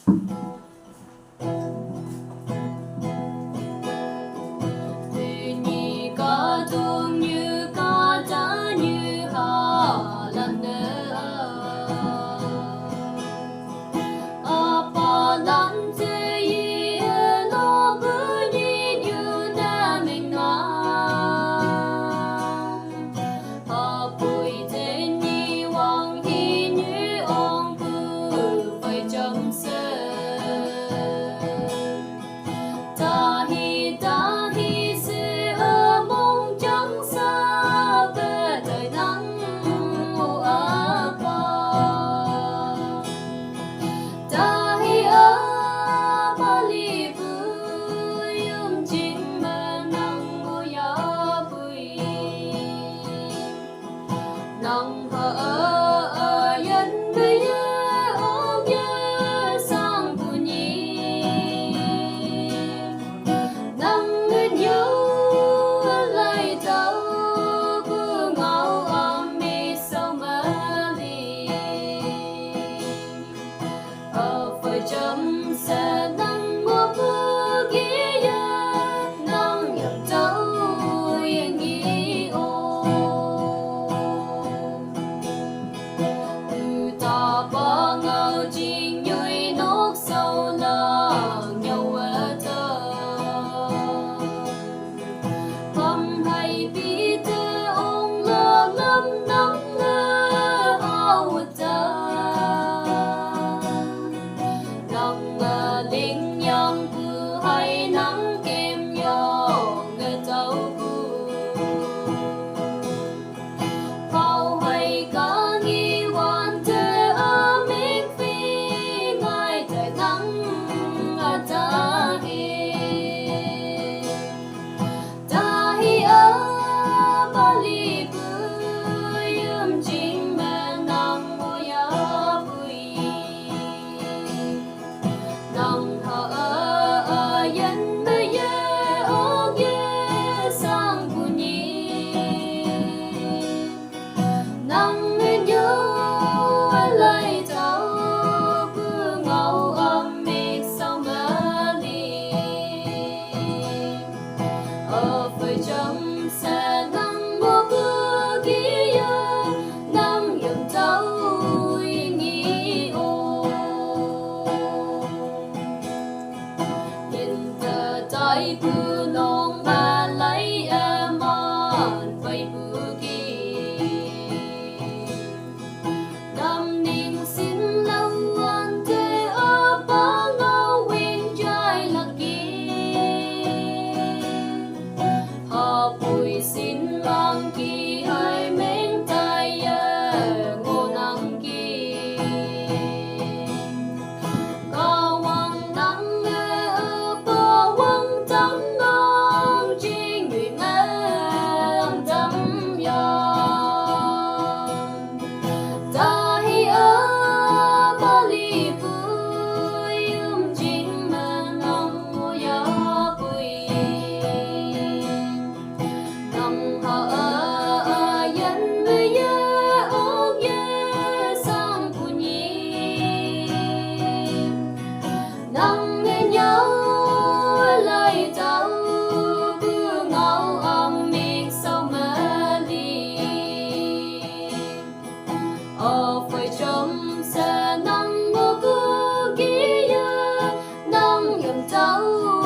Tuy nhi có thương như có trả như họ lần nữa apa lần thế yi lo bữa nhi như ta mình họ bùi thế nhi hoàng hi như ông bư phải chấm sơ ta hi sẽ ở mong trắng xa về đời nắng mùa apa ta hi ở Bali vui chính mà nắng mùa gió vui nắng hở dân bây giờ ôm nhớ sang buồn nhỉ nắng nguyên yêu lại đâu cứ ngáo ôm mi sau mơ đi phải chấm sẽ nắng mùa mưa kia nắng nhập đâu yên nghĩ ô ta bỏ ngầu chính nhui nốt sâu lòng nhau ở thơ hôm hay bi tư ông lơ lâm nắng lơ ao ta nắng linh nhang cứ hay nắng kem nhau người tàu bao hay có nghi hoàn thế ở miền phi ngay thời nắng ở ta hi ở Bali vui chính mà nắng mùa gió vui nắng hở dân bây giờ ôm nhớ sang buồn nhỉ nắng nguyên yêu lại đâu cứ ngầu ôm miệt sau mơ đi phải chấm sẽ nắng mùa mưa kia nắng dầm đâu yên nghĩ ô nhìn tờ tay cứ non mà lấy em on vậy bữa kia năm niên xin lâu anh thế ở bao lâu quên trai là kia họ bùi xin mang kỳ hai mến tay ngô nắng kia có hoàng nắng ở có hoàng trắng non chỉ người em tâm giòn ta hi ở Bali vui chính mà nắng mùa gió vui nắng hở dân bây giờ ôm nhớ sang buồn nhỉ nắng nghe nhau lại đâu cứ ngáo ôm miệng sau mơ đi phải chấm sẽ nắng mùa mưa kia nắng dầm đâu